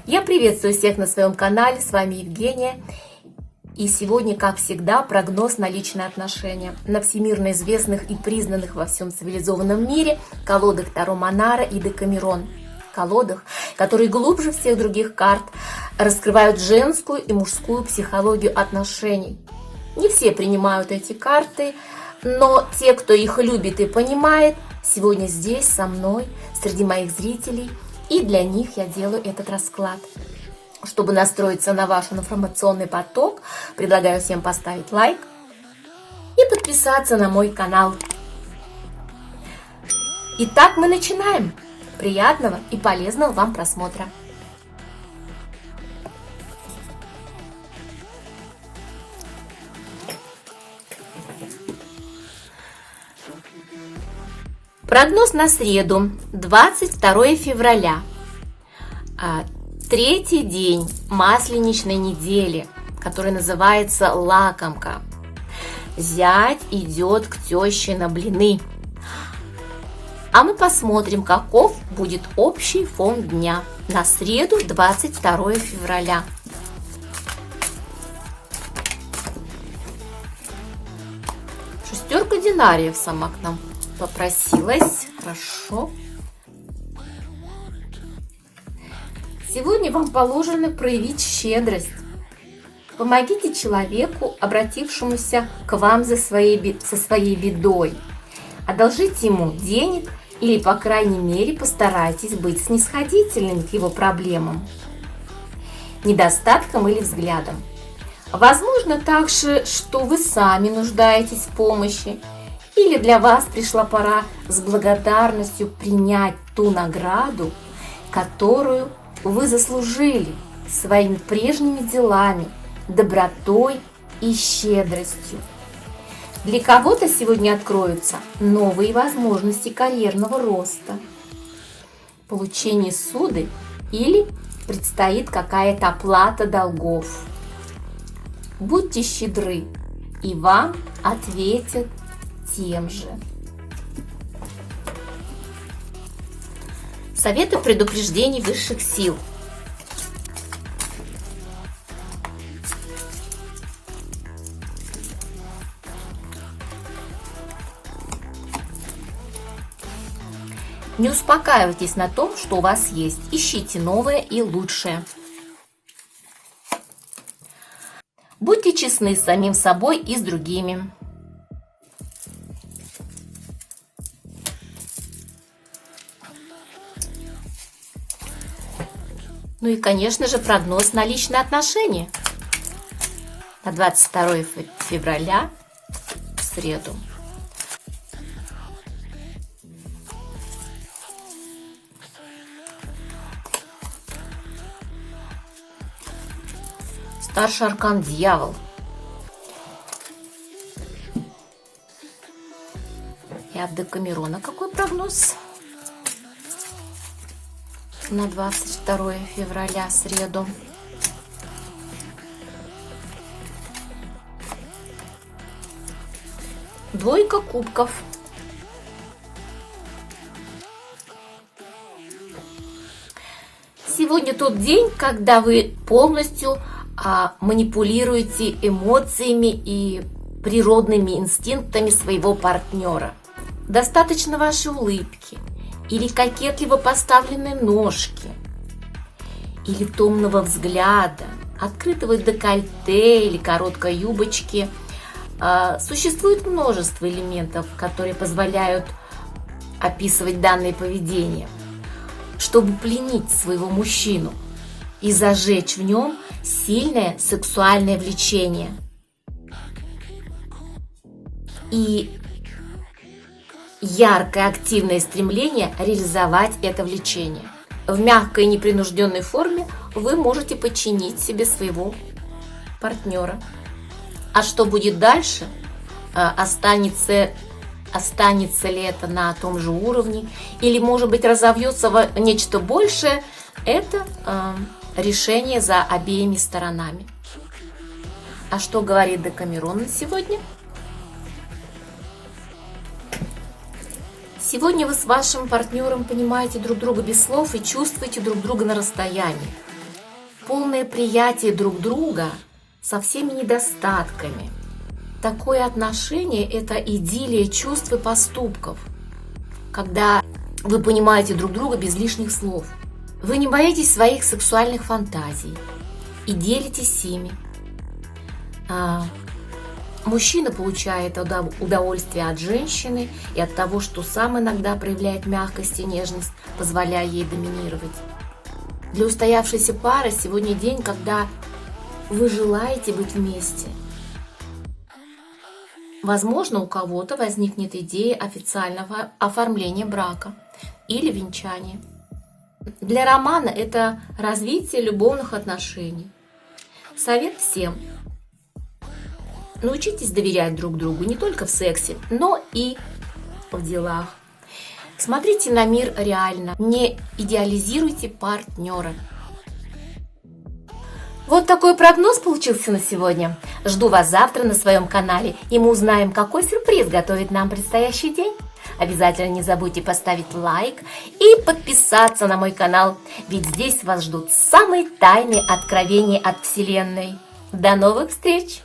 Я приветствую всех на своем канале, с вами Евгения. И сегодня, как всегда, прогноз на личные отношения, на всемирно известных и признанных во всем цивилизованном мире колодах Таро Монара и Декамерон. Колодах, которые глубже всех других карт раскрывают женскую и мужскую психологию отношений. Не все принимают эти карты, но те, кто их любит и понимает, сегодня здесь со мной, среди моих зрителей, и для них я делаю этот расклад. Чтобы настроиться на ваш информационный поток, предлагаю всем поставить лайк и подписаться на мой канал. Итак, мы начинаем. Приятного и полезного вам просмотра. Прогноз на среду, 22 февраля. Третий день масленичной недели, который называется лакомка. Зять идет к теще на блины. А мы посмотрим, каков будет общий фон дня на среду, 22 февраля. Шестерка динариев сама к нам попросилась. Хорошо. Сегодня вам положено проявить щедрость. Помогите человеку, обратившемуся к вам со своей бедой. Одолжите ему денег или, по крайней мере, постарайтесь быть снисходительными к его проблемам, недостаткам или взглядам. Возможно также, что вы сами нуждаетесь в помощи, или для вас пришла пора с благодарностью принять ту награду, которую вы заслужили своими прежними делами, добротой и щедростью. Для кого-то сегодня откроются новые возможности карьерного роста, получение суды или предстоит какая-то оплата долгов. Будьте щедры, и вам ответят тем же. Советы предупреждений высших сил. Не успокаивайтесь на том, что у вас есть. Ищите новое и лучшее. Будьте честны с самим собой и с другими. Ну и, конечно же, прогноз на личные отношения на 22 февраля в среду. Старший аркан Дьявол. И от Декамерона какой прогноз на 22 февраля, среду? Двойка кубков. Сегодня тот день, когда вы полностью манипулируете эмоциями и природными инстинктами своего партнера. Достаточно вашей улыбки, или кокетливо поставленной ножки, или томного взгляда, открытого декольте или короткой юбочки. Существует множество элементов, которые позволяют описывать данное поведение, чтобы пленить своего мужчину и зажечь в нем сильное сексуальное влечение. И яркое активное стремление реализовать это влечение. В мягкой и непринужденной форме вы можете подчинить себе своего партнера. А что будет дальше? Останется ли это на том же уровне? Или, может быть, разовьется в нечто большее? Это решение за обеими сторонами. А что говорит Декамерон на сегодня? Сегодня вы с вашим партнером понимаете друг друга без слов и чувствуете друг друга на расстоянии. полное приятие друг друга со всеми недостатками. Такое отношение – это идиллия чувств и поступков, когда вы понимаете друг друга без лишних слов. Вы не боитесь своих сексуальных фантазий и делитесь ими. Мужчина получает удовольствие от женщины и от того, что сам иногда проявляет мягкость и нежность, позволяя ей доминировать. Для устоявшейся пары сегодня день, когда вы желаете быть вместе. Возможно, у кого-то возникнет идея официального оформления брака или венчания. Для романа это развитие любовных отношений. Совет всем. Научитесь доверять друг другу не только в сексе, но и в делах. Смотрите на мир реально, не идеализируйте партнера. Вот такой прогноз получился на сегодня. Жду вас завтра на своем канале, и мы узнаем, какой сюрприз готовит нам предстоящий день. Обязательно не забудьте поставить лайк и подписаться на мой канал, ведь здесь вас ждут самые тайные откровения от Вселенной. До новых встреч!